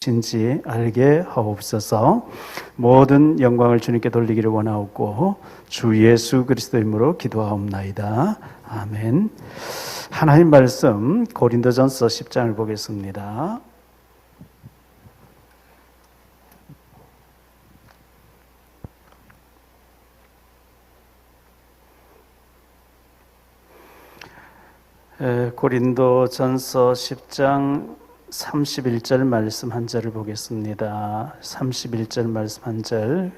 신지 알게 하옵소서. 모든 영광을 주님께 돌리기를 원하옵고 주 예수 그리스도의 이름으로 기도하옵나이다. 아멘. 하나님 말씀 고린도전서 10장을 보겠습니다. 고린도전서 10장 31절 말씀 한 절을 보겠습니다. 31절 말씀 한 절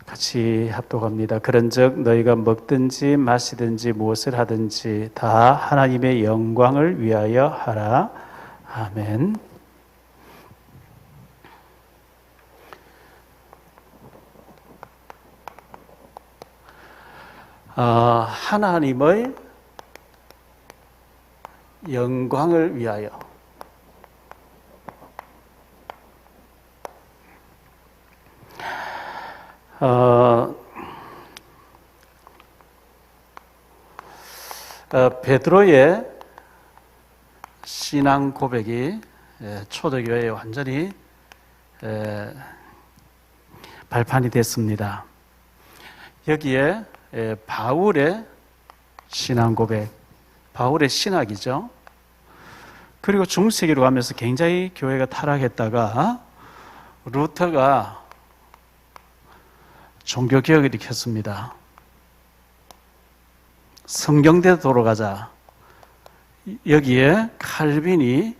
같이 합독합니다. 그런즉 너희가 먹든지 마시든지 무엇을 하든지 다 하나님의 영광을 위하여 하라. 아멘. 하나님의 영광을 위하여. 베드로의 신앙 고백이 초대교회에 완전히 발판이 됐습니다. 여기에 바울의 신앙 고백, 바울의 신학이죠. 그리고 중세기로 가면서 굉장히 교회가 타락했다가 루터가 종교개혁을 일으켰습니다. 성경대로 돌아가자. 여기에 칼빈이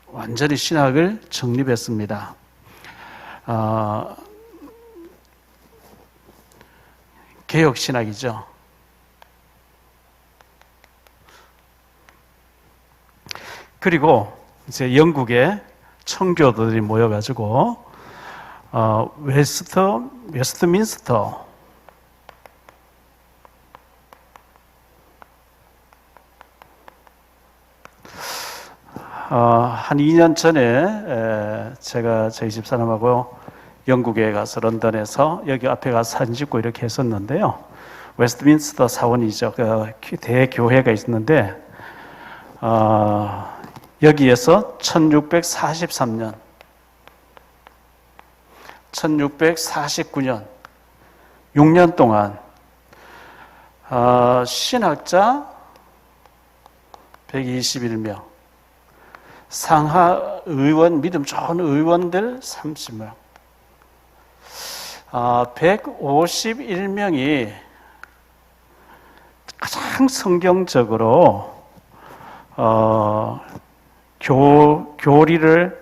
완전히 신학을 정립했습니다. 개혁신학이죠. 그리고 이제 영국의 청교도들이 모여가지고 웨스트민스터 한 2년 전에 제가 저희 집사람하고 영국에 가서 런던에서 여기 앞에 가서 사진 찍고 이렇게 했었는데요. 웨스트민스터 사원이죠. 그 대교회가 있었는데 여기에서 1643년 1649년 6년 동안 신학자 121명, 상하 의원, 믿음 좋은 의원들 30명, 151명이 가장 성경적으로 교리를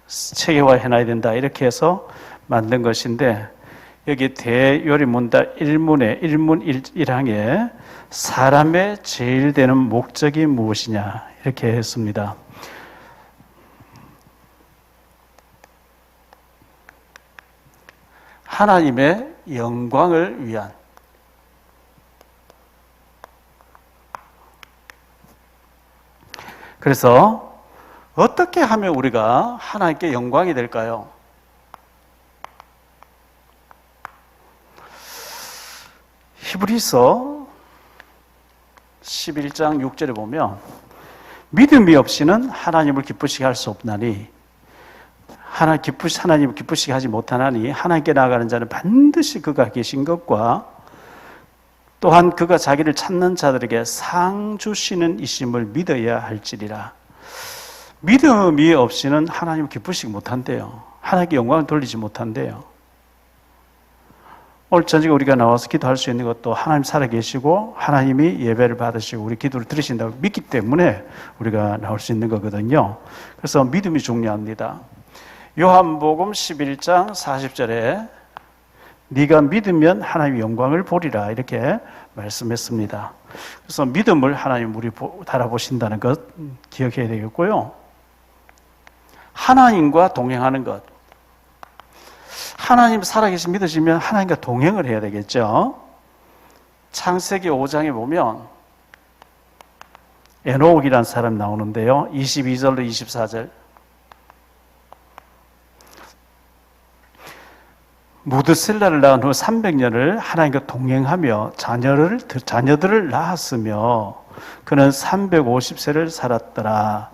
체계화해놔야 된다 이렇게 해서 만든 것인데, 여기 대요리문답 1문 1항에 사람의 제일 되는 목적이 무엇이냐 이렇게 했습니다. 하나님의 영광을 위한, 그래서 어떻게 하면 우리가 하나님께 영광이 될까요? 히브리서 11장 6절에 보면 믿음이 없이는 하나님을 기쁘시게 할 수 없나니, 하나님을 기쁘시게 하지 못하나니 하나님께 나아가는 자는 반드시 그가 계신 것과 또한 그가 자기를 찾는 자들에게 상 주시는 이심을 믿어야 할지니라. 믿음이 없이는 하나님을 기쁘시게 못한대요. 하나님께 영광을 돌리지 못한대요. 오늘 저녁에 우리가 나와서 기도할 수 있는 것도 하나님 살아계시고 하나님이 예배를 받으시고 우리 기도를 들으신다고 믿기 때문에 우리가 나올 수 있는 거거든요. 그래서 믿음이 중요합니다. 요한복음 11장 40절에 네가 믿으면 하나님의 영광을 보리라 이렇게 말씀했습니다. 그래서 믿음을 하나님 우리 달아보신다는 것 기억해야 되겠고요. 하나님과 동행하는 것, 하나님 살아계신 믿으시면 하나님과 동행을 해야 되겠죠. 창세기 5장에 보면 에녹이라는 사람 나오는데요. 22절로 24절 무드셀라를 낳은 후 300년을 하나님과 동행하며 자녀들을 낳았으며 그는 350세를 살았더라.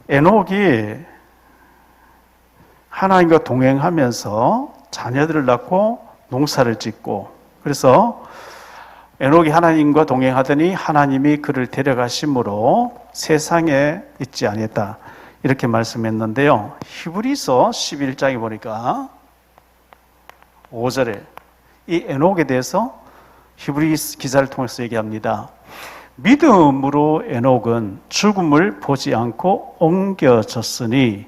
에녹이 하나님과 동행하면서 자녀들을 낳고 농사를 짓고, 그래서 에녹이 하나님과 동행하더니 하나님이 그를 데려가심으로 세상에 있지 아니했다, 이렇게 말씀했는데요. 히브리서 11장에 보니까 5절에 이 에녹에 대해서 히브리 기사를 통해서 얘기합니다. 믿음으로 에녹은 죽음을 보지 않고 옮겨졌으니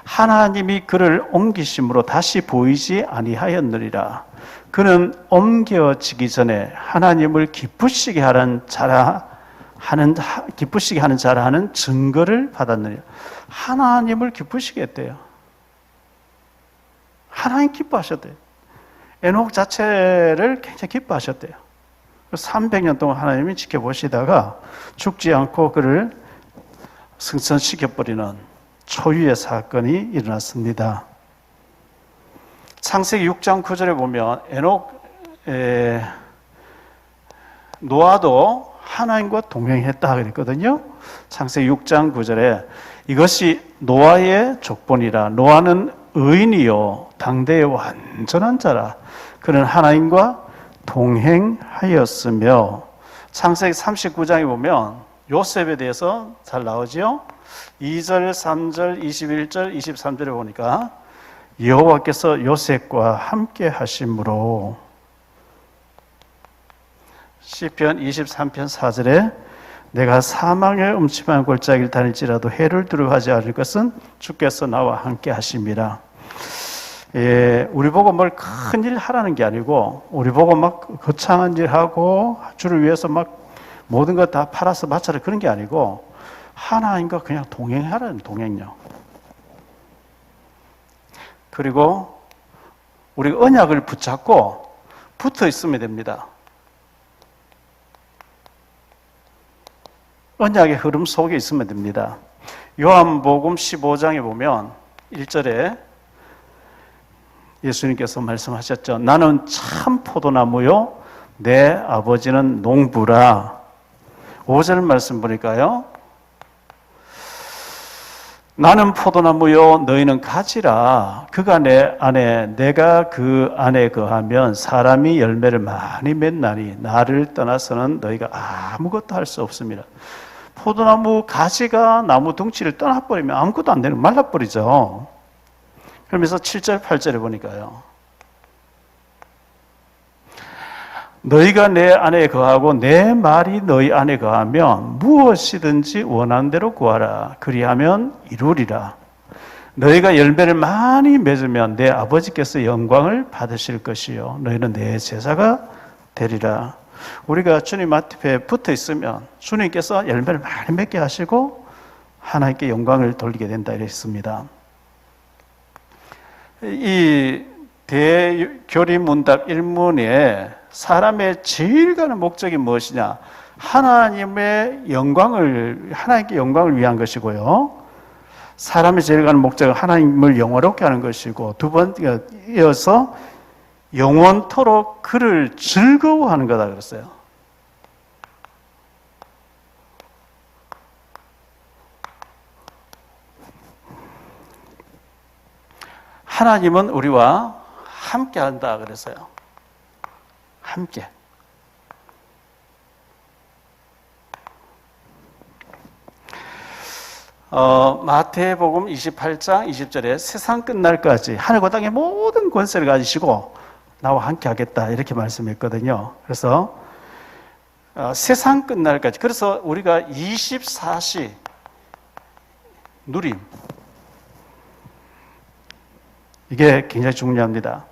하나님이 그를 옮기심으로 다시 보이지 아니하였느니라. 그는 옮겨지기 전에 하나님을 기쁘시게 하는 자라 하는 증거를 받았느니라. 하나님을 기쁘시게 했대요. 하나님 기뻐하셨대요. 에녹 자체를 굉장히 기뻐하셨대요. 300년 동안 하나님이 지켜보시다가 죽지 않고 그를 승천시켜버리는 초유의 사건이 일어났습니다. 창세기 6장 9절에 보면 노아도 하나님과 동행했다 그랬거든요. 창세기 6장 9절에 이것이 노아의 족본이라. 노아는 의인이요 당대의 완전한 자라. 그는 하나님과 동행하였으며. 창세기 39장에 보면 요셉에 대해서 잘 나오지요. 2절, 3절, 21절, 23절에 보니까 여호와께서 요셉과 함께 하심으로. 시편 23편 4절에 내가 사망의 음침한 골짜기를 다닐지라도 해를 두려워하지 않을 것은 주께서 나와 함께 하심이라. 우리 보고 뭘 큰 일 하라는 게 아니고, 우리 보고 막 거창한 일 하고 주를 위해서 막 모든 것 다 팔아서 바쳐라 그런 게 아니고, 하나님과 그냥 동행하라는 동행력. 그리고 우리가 언약을 붙잡고 붙어 있으면 됩니다. 언약의 흐름 속에 있으면 됩니다. 요한복음 15장에 보면 1절에 예수님께서 말씀하셨죠. 나는 참 포도나무요 내 아버지는 농부라. 5절 말씀 보니까요. 나는 포도나무요 너희는 가지라. 그가 내 안에 내가 그 안에 거하면 사람이 열매를 많이 맺나니 나를 떠나서는 너희가 아무것도 할 수 없습니다. 포도나무 가지가 나무 덩치를 떠나버리면 아무것도 안 되는, 말라버리죠. 그러면서 7절 8절에 보니까요. 너희가 내 안에 거하고 내 말이 너희 안에 거하면 무엇이든지 원하는 대로 구하라. 그리하면 이루리라. 너희가 열매를 많이 맺으면 내 아버지께서 영광을 받으실 것이요 너희는 내 제사가 되리라. 우리가 주님 앞에 붙어 있으면 주님께서 열매를 많이 맺게 하시고 하나님께 영광을 돌리게 된다 이랬습니다. 이 대교리문답 1문에 사람의 제일 가는 목적이 무엇이냐? 하나님께 영광을 위한 것이고요. 사람의 제일 가는 목적은 하나님을 영화롭게 하는 것이고, 두 번째가 이어서 영원토록 그를 즐거워하는 거다 그랬어요. 하나님은 우리와 함께 한다 그랬어요. 함께. 마태복음 28장 20절에 세상 끝날까지 하늘과 땅의 모든 권세를 가지시고 나와 함께 하겠다 이렇게 말씀했거든요. 그래서 세상 끝날까지, 그래서 우리가 24시 누림, 이게 굉장히 중요합니다.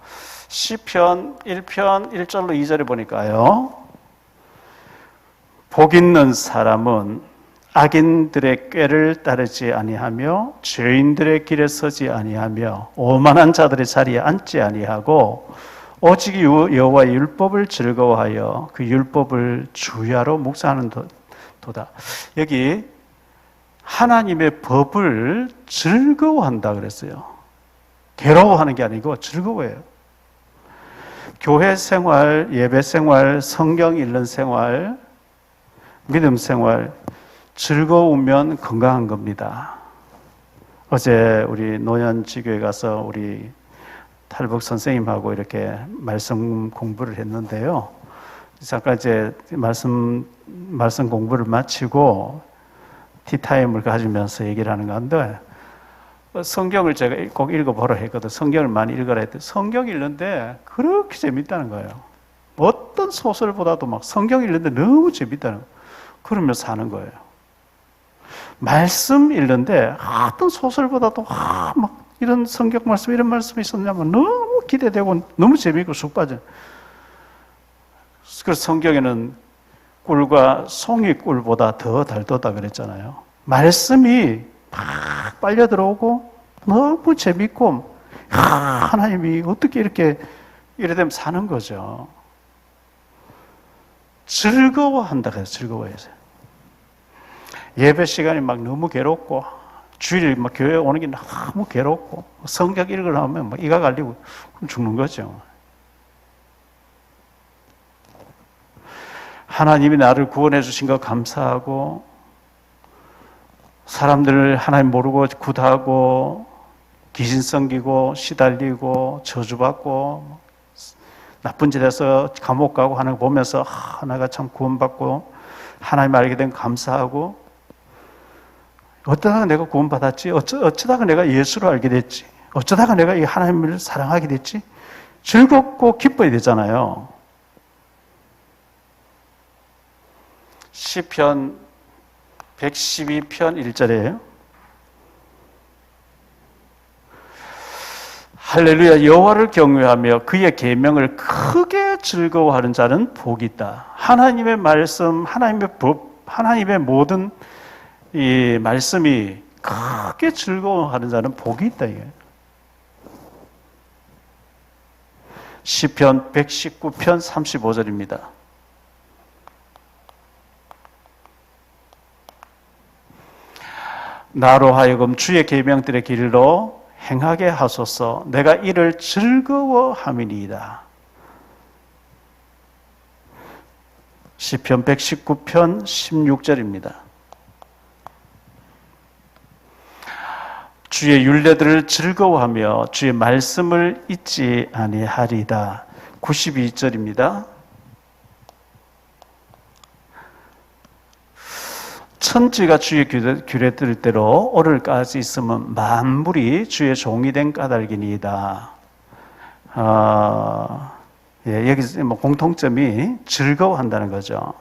시편 1편 1절로 2절에 보니까요. 복 있는 사람은 악인들의 꾀를 따르지 아니하며 죄인들의 길에 서지 아니하며 오만한 자들의 자리에 앉지 아니하고 오직 여호와의 율법을 즐거워하여 그 율법을 주야로 묵상하는 도다. 여기 하나님의 법을 즐거워한다 그랬어요. 괴로워하는 게 아니고 즐거워해요. 교회 생활, 예배 생활, 성경 읽는 생활, 믿음 생활, 즐거우면 건강한 겁니다. 어제 우리 노년지교에 가서 우리 탈북 선생님하고 이렇게 말씀 공부를 했는데요. 잠깐 이제 말씀 공부를 마치고 티타임을 가지면서 얘기를 하는 건데, 성경을 제가 꼭 읽어보라 했거든. 성경을 많이 읽어라 했더니 성경 읽는데 그렇게 재밌다는 거예요. 어떤 소설보다도 막 성경 읽는데 너무 재밌다는 거예요. 그러면서 사는 거예요. 말씀 읽는데 어떤 소설보다도 막 이런 성경 말씀, 이런 말씀이 있었냐면 너무 기대되고 너무 재미있고 쑥 빠져. 그래서 성경에는 꿀과 송이 꿀보다 더 달도다 그랬잖아요. 말씀이 막 빨려 들어오고 너무 재밌고 하나님이 어떻게 이렇게 이래 되면 사는 거죠. 즐거워한다 그래서 즐거워해서. 예배 시간이 막 너무 괴롭고 주일 막 교회 오는 게 너무 괴롭고 성경 읽으려면 막 이가 갈리고 죽는 거죠. 하나님이 나를 구원해 주신 거 감사하고, 사람들을 하나님 모르고 굿하고 귀신 섬기고 시달리고 저주받고 나쁜 짓해서 감옥 가고 하는 거 보면서 내가 참 구원받고 하나님 알게 된 감사하고, 어쩌다가 내가 구원받았지? 어쩌다가 내가 예수를 알게 됐지? 어쩌다가 내가 이 하나님을 사랑하게 됐지? 즐겁고 기뻐야 되잖아요. 시편 112편 1절이에요. 할렐루야, 여호와를 경외하며 그의 계명을 크게 즐거워하는 자는 복이 있다. 하나님의 말씀, 하나님의 법, 하나님의 모든 이 말씀이 크게 즐거워하는 자는 복이 있다. 이게. 시편 119편 35절입니다. 나로 하여금 주의 계명들의 길로 행하게 하소서. 내가 이를 즐거워함이니이다. 시편 119편 16절입니다. 주의 율례들을 즐거워하며 주의 말씀을 잊지 아니하리다. 92절입니다. 천지가 주의 규례들대로 오늘까지 있으면 만물이 주의 종이 된 까닭이니이다. 여기 뭐 공통점이 즐거워한다는 거죠.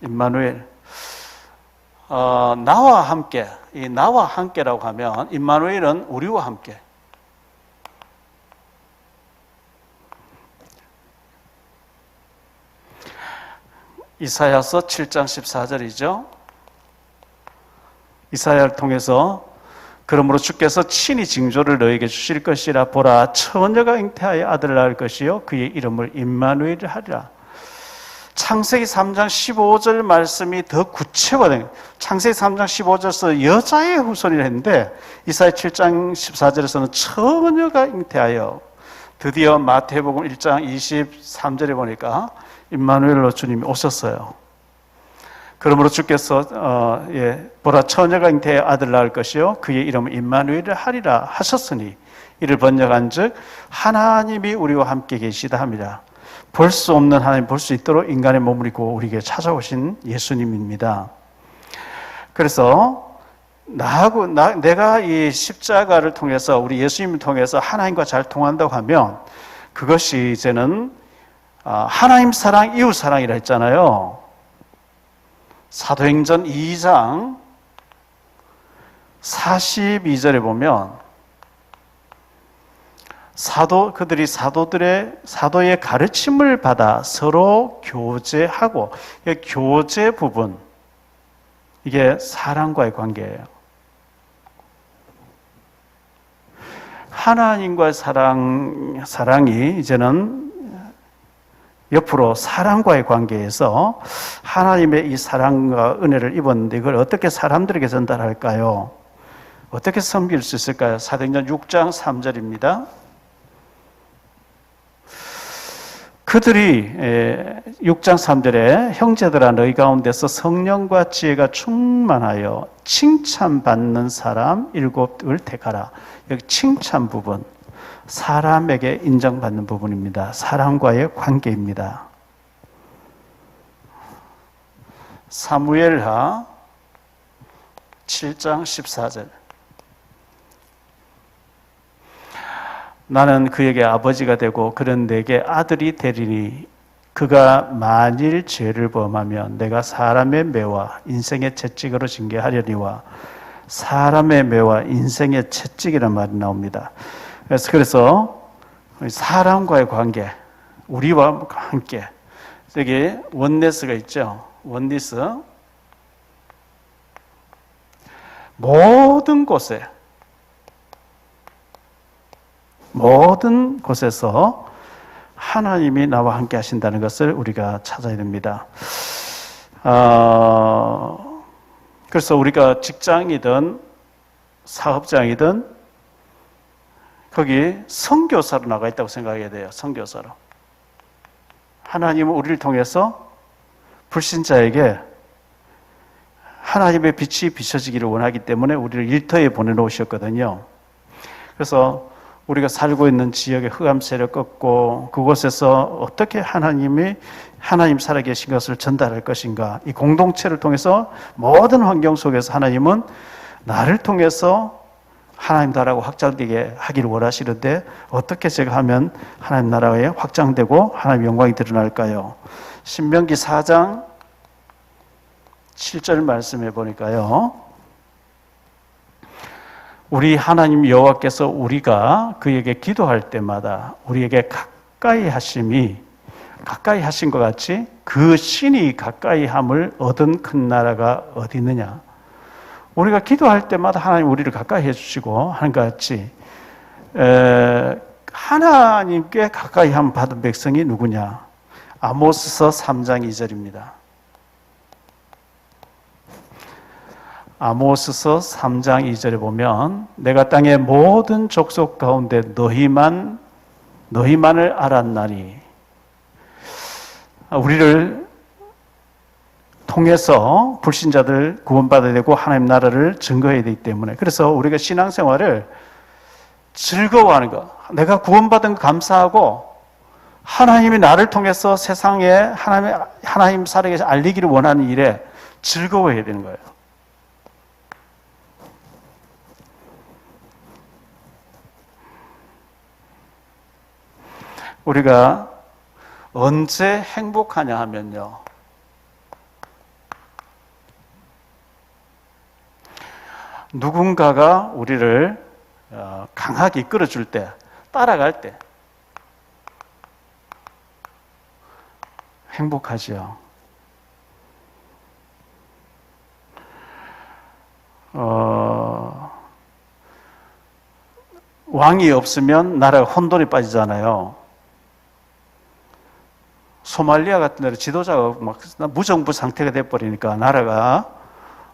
임마누엘, 나와 함께, 이 나와 함께라고 하면 임마누엘은 우리와 함께. 이사야서 7장 14절이죠. 이사야를 통해서 그러므로 주께서 친히 징조를 너에게 주실 것이라. 보라, 처녀가 잉태하여 아들을 낳을 것이요 그의 이름을 임마누엘이라 하리라. 창세기 3장 15절 말씀이 더 구체화된, 창세기 3장 15절에서 여자의 후손이라 했는데 이사야 7장 14절에서는 처녀가 잉태하여, 드디어 마태복음 1장 23절에 보니까 임마누엘로 주님이 오셨어요. 그러므로 주께서 보라, 처녀가 잉태하여 아들을 낳을 것이요 그의 이름은 임마누엘이라 하리라 하셨으니, 이를 번역한즉 하나님이 우리와 함께 계시다 함이라. 볼 수 없는 하나님 볼 수 있도록 인간의 몸을 입고 우리에게 찾아오신 예수님입니다. 그래서 내가 이 십자가를 통해서, 우리 예수님을 통해서 하나님과 잘 통한다고 하면 그것이 이제는 하나님 사랑, 이웃 사랑이라 했잖아요. 사도행전 2장 42절에 보면 그들이 사도의 가르침을 받아 서로 교제하고, 교제 부분, 이게 사랑과의 관계예요. 하나님과의 사랑이 이제는 옆으로 사랑과의 관계에서 하나님의 이 사랑과 은혜를 입었는데 이걸 어떻게 사람들에게 전달할까요? 어떻게 섬길 수 있을까요? 사도행전 6장 3절입니다. 그들이 6장 3절에 형제들아 너희 가운데서 성령과 지혜가 충만하여 칭찬받는 사람 7을 택하라. 여기 칭찬 부분, 사람에게 인정받는 부분입니다. 사람과의 관계입니다. 사무엘하 7장 14절. 나는 그에게 아버지가 되고 그는 내게 아들이 되리니 그가 만일 죄를 범하면 내가 사람의 매와 인생의 채찍으로 징계하려니와 사람의 매와 인생의 채찍이라는 말이 나옵니다. 그래서 사람과의 관계, 우리와 함께 여기 원네스가 있죠. 원리스 모든 곳에서 하나님이 나와 함께 하신다는 것을 우리가 찾아야 됩니다. 그래서 우리가 직장이든 사업장이든 거기 선교사로 나가 있다고 생각해야 돼요. 선교사로. 하나님은 우리를 통해서 불신자에게 하나님의 빛이 비춰지기를 원하기 때문에 우리를 일터에 보내놓으셨거든요. 그래서 우리가 살고 있는 지역의 흑암세를 꺾고 그곳에서 어떻게 하나님 살아계신 것을 전달할 것인가, 이 공동체를 통해서 모든 환경 속에서 하나님은 나를 통해서 하나님 나라가 확장되게 하기를 원하시는데 어떻게 제가 하면 하나님 나라에 확장되고 하나님 영광이 드러날까요? 신명기 4장 7절 말씀해 보니까요, 우리 하나님 여호와께서 우리가 그에게 기도할 때마다 우리에게 가까이 하신 것 같이 그 신이 가까이 함을 얻은 큰 나라가 어디 있느냐. 우리가 기도할 때마다 하나님 우리를 가까이 해주시고 하는 것 같이 하나님께 가까이 함 받은 백성이 누구냐. 아모스서 3장 2절입니다. 아모스서 3장 2절에 보면 내가 땅의 모든 족속 가운데 너희만을 알았나니, 우리를 통해서 불신자들 구원받아야 되고 하나님 나라를 증거해야 되기 때문에, 그래서 우리가 신앙생활을 즐거워하는 것, 내가 구원받은 거 감사하고 하나님이 나를 통해서 세상에 하나님 살아계신 알리기를 원하는 일에 즐거워해야 되는 거예요. 우리가 언제 행복하냐 하면요, 누군가가 우리를 강하게 이끌어줄 때, 따라갈 때 행복하지요. 왕이 없으면 나라가 혼돈에 빠지잖아요. 소말리아 같은 데는 지도자가 막 무정부 상태가 돼버리니까 나라가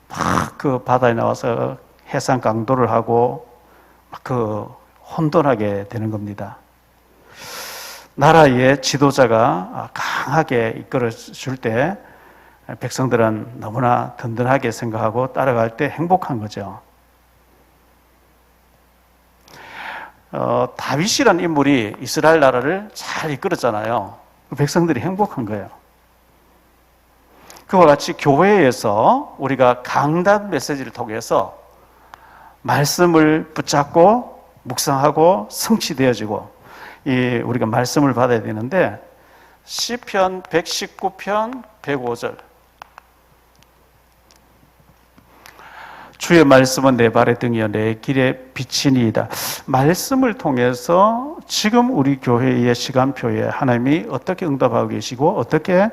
막 그 바다에 나와서 해상 강도를 하고 막 그 혼돈하게 되는 겁니다. 나라의 지도자가 강하게 이끌어 줄 때 백성들은 너무나 든든하게 생각하고 따라갈 때 행복한 거죠. 다윗이라는 인물이 이스라엘 나라를 잘 이끌었잖아요. 백성들이 행복한 거예요. 그와 같이 교회에서 우리가 강단 메시지를 통해서 말씀을 붙잡고 묵상하고 성취되어지고 우리가 말씀을 받아야 되는데, 시편 119편 105절, 주의 말씀은 내 발의 등이요 내 길의 빛이니이다. 말씀을 통해서 지금 우리 교회의 시간표에 하나님이 어떻게 응답하고 계시고 어떻게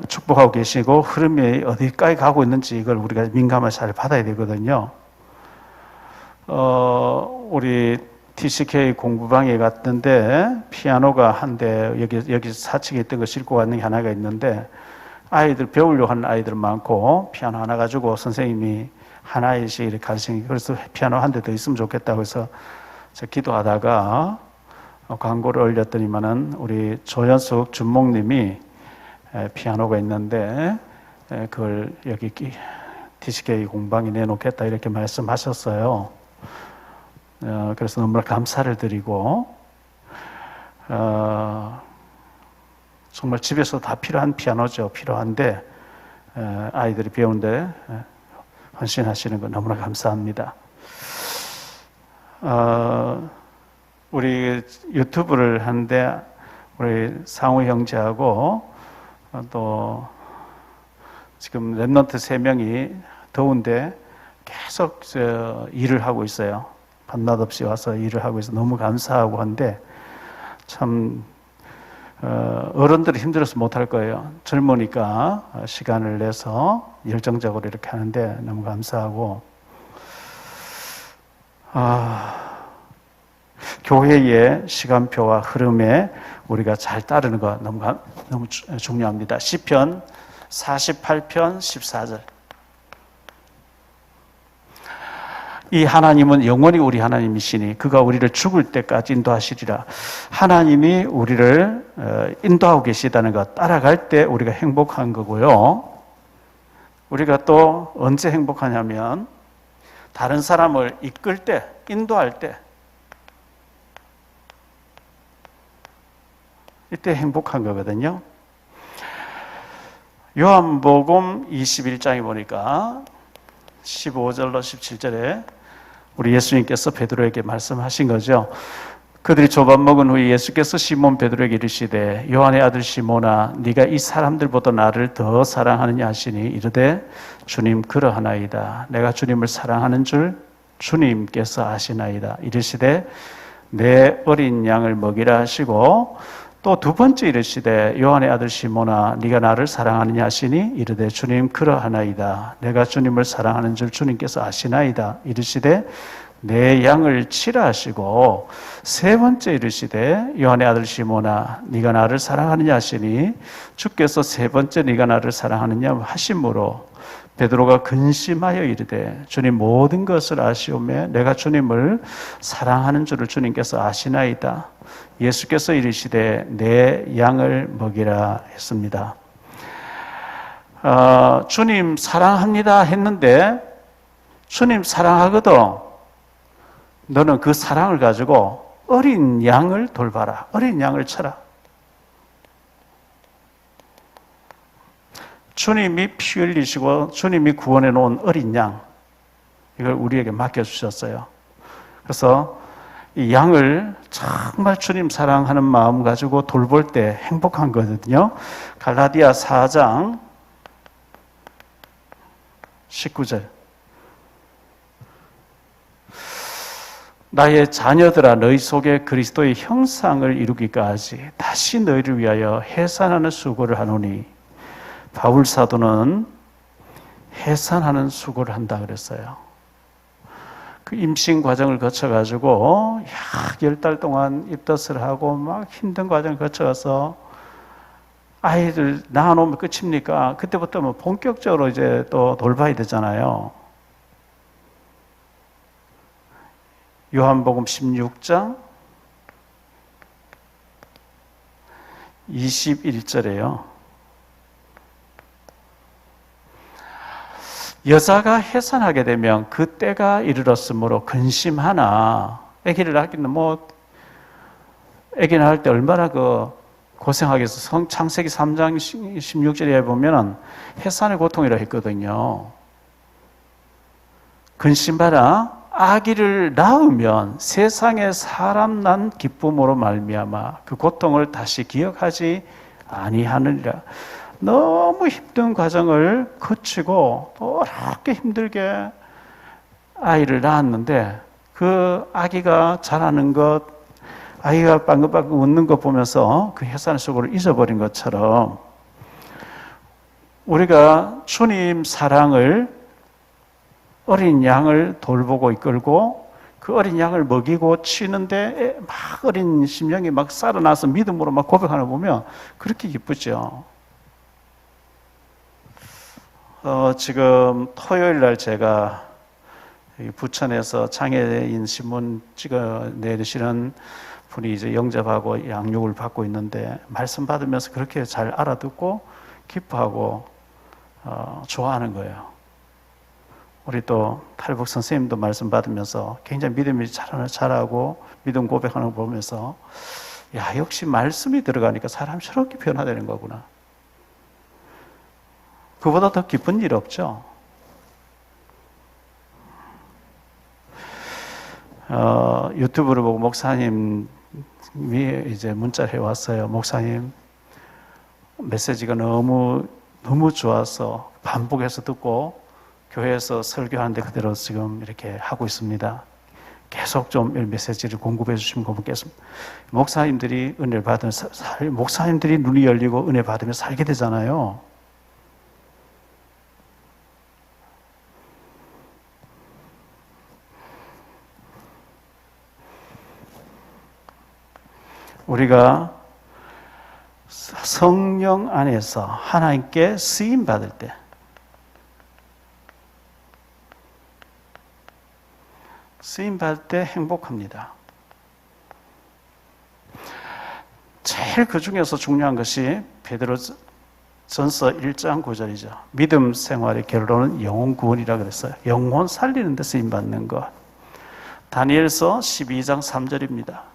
축복하고 계시고 흐름이 어디까지 가고 있는지 이걸 우리가 민감하게 잘 받아야 되거든요. 우리 TCK 공부방에 갔는데 피아노가 한 대 여기 사측에 있던 거 싣고 가는 게 하나가 있는데, 아이들 배우려고 하는 아이들 많고 피아노 하나 가지고 선생님이 하나씩 이렇게 가르치니, 그래서 피아노 한 대 더 있으면 좋겠다고 해서 제가 기도하다가 광고를 올렸더니만은 우리 조현숙 준목님이 피아노가 있는데 그걸 여기 DCK 공방에 내놓겠다 이렇게 말씀하셨어요. 그래서 너무나 감사를 드리고 정말 집에서 다 필요한 피아노죠. 필요한데 아이들이 배우는데 헌신하시는 거 너무나 감사합니다. 우리 유튜브를 하는데 우리 상우 형제하고 또 지금 랩런트 3명이 더운데 계속 일을 하고 있어요. 밤낮 없이 와서 일을 하고 있어서 너무 감사하고 한데 참 어른들이 힘들어서 못할 거예요. 젊으니까 시간을 내서 열정적으로 이렇게 하는데 너무 감사하고 교회의 시간표와 흐름에 우리가 잘 따르는 거 너무 중요합니다. 시편 48편 14절. 이 하나님은 영원히 우리 하나님이시니 그가 우리를 죽을 때까지 인도하시리라. 하나님이 우리를 인도하고 계시다는 것, 따라갈 때 우리가 행복한 거고요. 우리가 또 언제 행복하냐면 다른 사람을 이끌 때, 인도할 때 이때 행복한 거거든요. 요한복음 21장에 보니까 15절로 17절에 우리 예수님께서 베드로에게 말씀하신 거죠. 그들이 조밥 먹은 후에 예수께서 시몬 베드로에게 이르시되 요한의 아들 시몬아 네가 이 사람들보다 나를 더 사랑하느냐 하시니 이르되 주님 그러하나이다. 내가 주님을 사랑하는 줄 주님께서 아시나이다. 이르시되 내 어린 양을 먹이라 하시고 또 두 번째 이르시되 요한의 아들 시몬아 네가 나를 사랑하느냐 하시니 이르되 주님 그러하나이다. 내가 주님을 사랑하는 줄 주님께서 아시나이다. 이르시되 내 양을 치라 하시고 세 번째 이르시되 요한의 아들 시몬아 네가 나를 사랑하느냐 하시니 주께서 세 번째 네가 나를 사랑하느냐 하심으로 베드로가 근심하여 이르되 주님 모든 것을 아시오매 내가 주님을 사랑하는 줄을 주님께서 아시나이다. 예수께서 이르시되 내 양을 먹이라 했습니다. 주님 사랑합니다 했는데 주님 사랑하거든. 너는 그 사랑을 가지고 어린 양을 돌봐라. 어린 양을 쳐라. 주님이 피 흘리시고 주님이 구원해 놓은 어린 양, 이걸 우리에게 맡겨주셨어요. 그래서 이 양을 정말 주님 사랑하는 마음 가지고 돌볼 때 행복한 거거든요. 갈라디아 4장 19절. 나의 자녀들아 너희 속에 그리스도의 형상을 이루기까지 다시 너희를 위하여 해산하는 수고를 하노니. 바울 사도는 해산하는 수고를 한다 그랬어요. 그 임신 과정을 거쳐가지고 약 10달 동안 입덧을 하고 막 힘든 과정을 거쳐가서 아이들 낳아놓으면 끝입니까? 그때부터 뭐 본격적으로 이제 또 돌봐야 되잖아요. 요한복음 16장 21절에요. 여자가 해산하게 되면 그 때가 이르렀으므로 근심하나 아기를 낳기는 아기 낳을 때 얼마나 고생하겠어. 창세기 3장 16절에 보면 해산의 고통이라 했거든요. 근심하라. 아기를 낳으면 세상에 사람 난 기쁨으로 말미암아 그 고통을 다시 기억하지 아니하느니라. 너무 힘든 과정을 거치고 어렵게 힘들게 아이를 낳았는데 그 아기가 자라는 것, 아이가 빵긋빵긋 웃는 것 보면서 그 해산의 수고를 잊어버린 것처럼 우리가 주님 사랑을 어린 양을 돌보고 이끌고 그 어린 양을 먹이고 치는데 막 어린 심령이 막 살아나서 믿음으로 막 고백하는 거 보면 그렇게 기쁘죠. 지금 토요일 날 제가 부천에서 장애인 신문 찍어 내리시는 분이 이제 영접하고 양육을 받고 있는데 말씀 받으면서 그렇게 잘 알아듣고 기뻐하고 좋아하는 거예요. 우리 또 탈북 선생님도 말씀 받으면서 굉장히 믿음이 자라고 믿음 고백하는 거 보면서 야, 역시 말씀이 들어가니까 사람이 저렇게 변화되는 거구나. 그보다 더 기쁜 일 없죠. 유튜브를 보고 목사님이 이제 문자를 해왔어요. 목사님, 메시지가 너무 좋아서 반복해서 듣고 교회에서 설교하는데 그대로 지금 이렇게 하고 있습니다. 계속 좀 메시지를 공급해 주시면 고맙겠습니다. 목사님들이 은혜를 받으면 목사님들이 눈이 열리고 은혜 받으면 살게 되잖아요. 우리가 성령 안에서 하나님께 쓰임 받을 때 행복합니다. 제일 그 중에서 중요한 것이 베드로전서 1장 9절이죠. 믿음 생활의 결론은 영혼 구원이라 그랬어요. 영혼 살리는 데 쓰임 받는 것. 다니엘서 12장 3절입니다.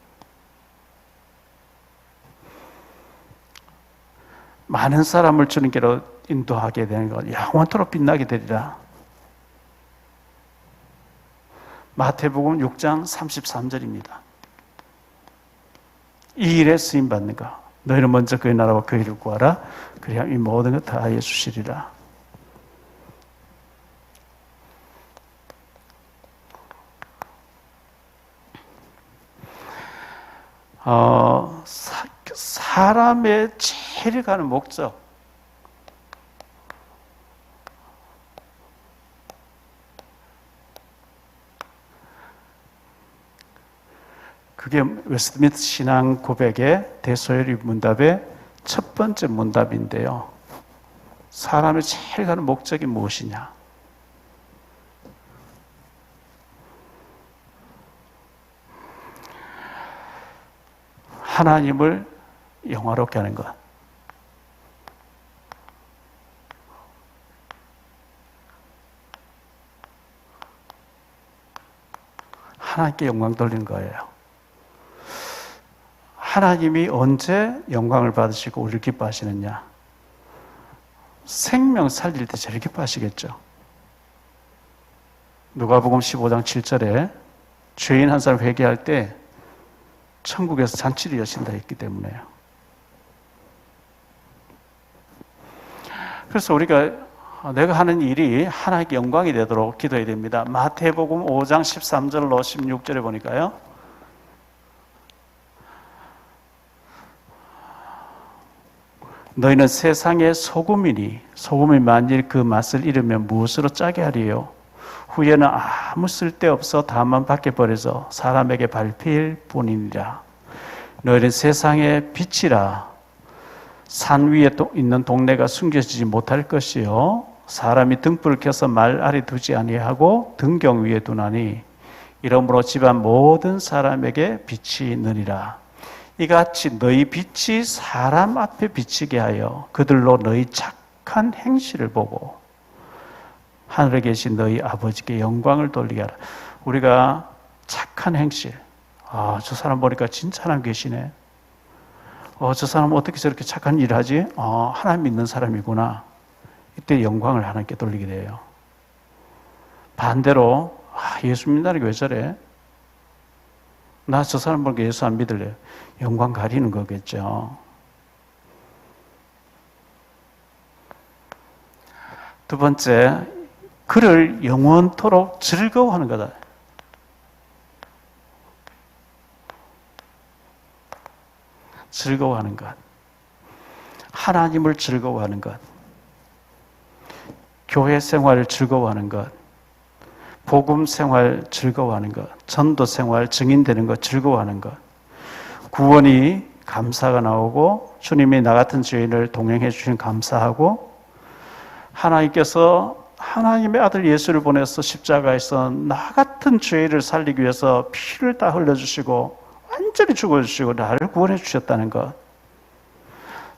많은 사람을 주님께로 인도하게 되는 것, 영원토록 빛나게 되리라. 마태복음 6장 33절입니다. 이 일에 쓰임받는 것. 너희는 먼저 그의 나라와 그 일을 구하라. 그래야 이 모든 것 다 하여 주시리라. 사람의 제일 가는 목적, 그게 웨스트민스터 신앙 고백의 대소요리 문답의 첫 번째 문답인데요. 사람의 제일 가는 목적이 무엇이냐? 하나님을 영화롭게 하는 것. 하나님께 영광 돌리는 거예요. 하나님이 언제 영광을 받으시고 우리를 기뻐하시느냐? 생명 살릴 때 제일 기뻐하시겠죠. 누가복음 15장 7절에 죄인 한 사람 회개할 때 천국에서 잔치를 여신다 했기 때문에요. 그래서 우리가 내가 하는 일이 하나님께 영광이 되도록 기도해야 됩니다. 마태복음 5장 13절로 16절에 보니까요. 너희는 세상의 소금이니 소금이 만일 그 맛을 잃으면 무엇으로 짜게 하리요? 후에는 아무 쓸데없어 다만 밖에 버려서 사람에게 밟힐 뿐이니라. 너희는 세상의 빛이라. 산 위에 있는 동네가 숨겨지지 못할 것이요 사람이 등불을 켜서 말 아래 두지 아니하고 등경 위에 두나니 이러므로 집안 모든 사람에게 빛이 있느니라. 이같이 너희 빛이 사람 앞에 비치게 하여 그들로 너희 착한 행실을 보고 하늘에 계신 너희 아버지께 영광을 돌리게 하라. 우리가 착한 행실, 저 사람 보니까 진짜 하나님 계시네. 저 사람 어떻게 저렇게 착한 일을 하지? 하나님 믿는 사람이구나. 이때 영광을 하나님께 돌리게 돼요. 반대로 예수 믿는다는 게 왜 저래? 나 저 사람 보니까 예수 안 믿을래. 영광 가리는 거겠죠. 두 번째, 그를 영원토록 즐거워하는 거다. 즐거워하는 것. 하나님을 즐거워하는 것. 교회 생활을 즐거워하는 것. 복음 생활 즐거워하는 것. 전도 생활 증인되는 것 즐거워하는 것. 구원이 감사가 나오고 주님이 나 같은 죄인을 동행해 주신 감사하고 하나님께서 하나님의 아들 예수를 보내서 십자가에서 나 같은 죄인을 살리기 위해서 피를 다 흘려주시고 온전히 죽어주시고 나를 구원해 주셨다는 것.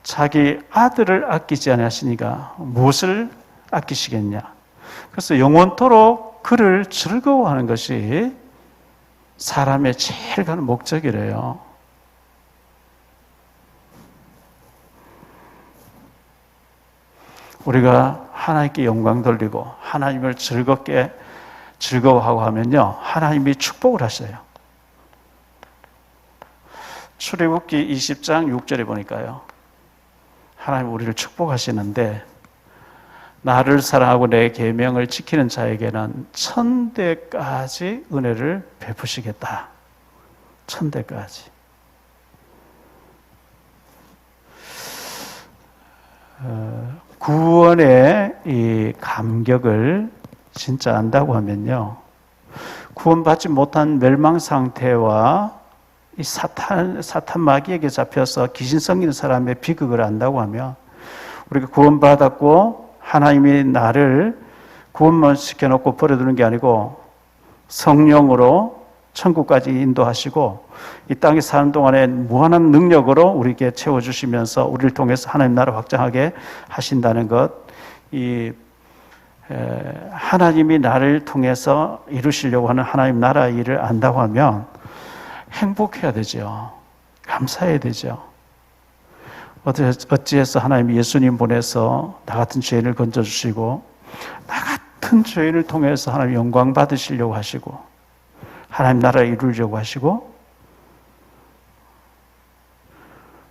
자기 아들을 아끼지 않으시니까 무엇을 아끼시겠냐. 그래서 영원토록 그를 즐거워하는 것이 사람의 제일 가는 목적이래요. 우리가 하나님께 영광 돌리고 하나님을 즐거워하고 하면요, 하나님이 축복을 하셔요. 출애굽기 20장 6절에 보니까요, 하나님 우리를 축복하시는데 나를 사랑하고 내 계명을 지키는 자에게는 1000대까지 은혜를 베푸시겠다. 1000대까지. 구원의 이 감격을 진짜 안다고 하면요, 구원받지 못한 멸망 상태와 이 사탄 마귀에게 잡혀서 귀신 섞이는 사람의 비극을 안다고 하면, 우리가 구원받았고 하나님이 나를 구원만 시켜놓고 버려두는 게 아니고 성령으로 천국까지 인도하시고 이 땅에 사는 동안에 무한한 능력으로 우리에게 채워주시면서 우리를 통해서 하나님 나라 확장하게 하신다는 것, 하나님이 나를 통해서 이루시려고 하는 하나님 나라 일을 안다고 하면 행복해야 되죠. 감사해야 되죠. 어찌해서 하나님이 예수님 보내서 나 같은 죄인을 건져주시고 나 같은 죄인을 통해서 하나님 영광 받으시려고 하시고 하나님 나라를 이루려고 하시고,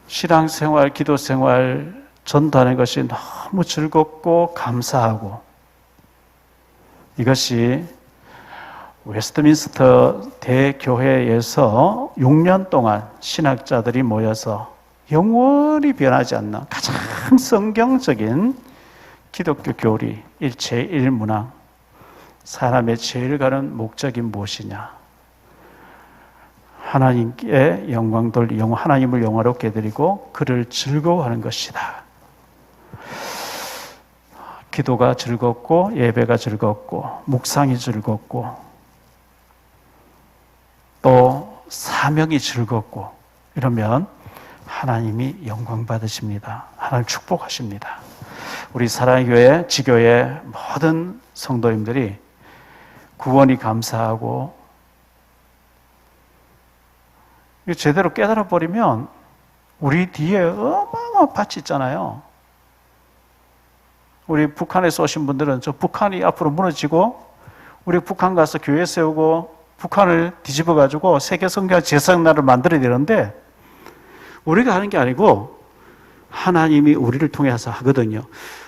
신앙생활, 기도생활 전도하는 것이 너무 즐겁고 감사하고, 이것이 웨스트민스터 대교회에서 6년 동안 신학자들이 모여서 영원히 변하지 않는 가장 성경적인 기독교 교리, 제1문항, 사람의 제일 가는 목적이 무엇이냐? 하나님께 영광 돌리고 하나님을 영화롭게 해드리고 그를 즐거워하는 것이다. 기도가 즐겁고 예배가 즐겁고 묵상이 즐겁고 또 사명이 즐겁고 이러면 하나님이 영광 받으십니다. 하나님 축복하십니다. 우리 사랑의 교회, 지교회 모든 성도님들이 구원이 감사하고 제대로 깨달아 버리면 우리 뒤에 어마어마한 밭이 있잖아요. 우리 북한에서 오신 분들은 저 북한이 앞으로 무너지고 우리 북한 가서 교회 세우고 북한을 뒤집어 가지고 세계 선교와 제사장나라를 만들어야 되는데 우리가 하는 게 아니고 하나님이 우리를 통해서 하거든요.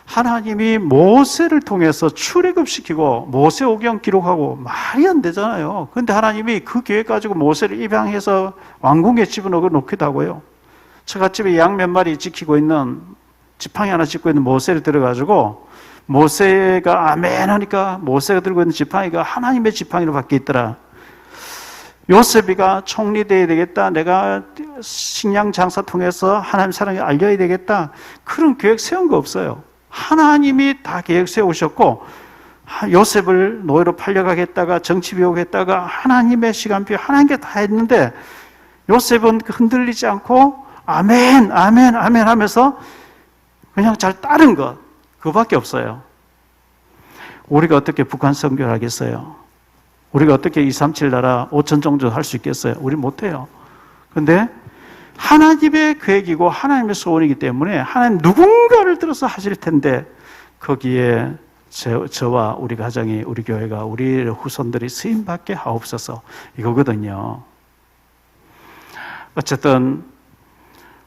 하나님이 모세를 통해서 출애굽시키고 모세오경 기록하고 말이 안 되잖아요. 그런데 하나님이 그 계획 가지고 모세를 입양해서 왕궁에 집어넣어 놓기도 하고요. 처갓집에 양 몇 마리 지키고 있는 지팡이 하나 짚고 있는 모세를 들어가지고 모세가 아멘 하니까 모세가 들고 있는 지팡이가 하나님의 지팡이로 바뀌어 있더라. 요셉이가 총리되어야 되겠다. 내가 식량 장사 통해서 하나님 사랑을 알려야 되겠다. 그런 계획 세운 거 없어요. 하나님이 다 계획 세우셨고 요셉을 노예로 팔려가겠다가 정치비우고 했다가 하나님의 시간표 하나님께 다 했는데 요셉은 흔들리지 않고 아멘 아멘 아멘 하면서 그냥 잘 따른 것 그거밖에 없어요. 우리가 어떻게 북한 선교를 하겠어요? 우리가 어떻게 237 나라 5천 정도 할 수 있겠어요? 우리 못해요. 그런데 하나님의 계획이고 하나님의 소원이기 때문에 하나님 누군가를 들어서 하실 텐데 거기에 저와 우리 가정이, 우리 교회가, 우리 후손들이 쓰임받게 하옵소서 이거거든요. 어쨌든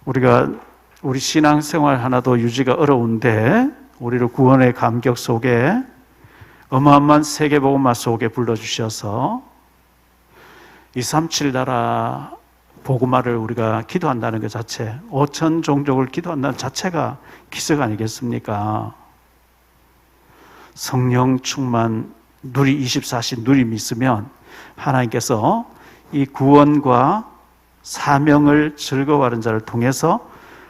우리 신앙생활 하나도 유지가 어려운데 우리를 구원의 감격 속에 어마어마한 세계복음화 속에 불러주셔서 237 나라 복음화를 우리가 기도한다는 것 자체, 5천 종족을 기도한다는 자체가 기적 아니겠습니까? 성령 충만 누리 24시 누림 있으면 하나님께서 이 구원과 사명을 즐거워하는 자를 통해서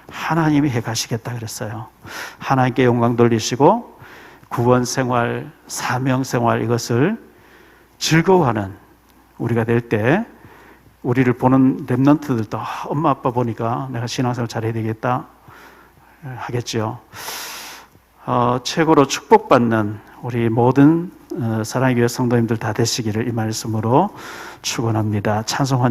하나님이 해가시겠다 그랬어요. 하나님께 영광 돌리시고 구원 생활, 사명 생활 이것을 즐거워하는 우리가 될 때 우리를 보는 랩런트들도 엄마 아빠 보니까 내가 신앙생활 잘해야 되겠다 하겠죠. 최고로 축복받는 우리 모든 사랑의 교회 성도님들 다 되시기를 이 말씀으로 축원합니다. 찬송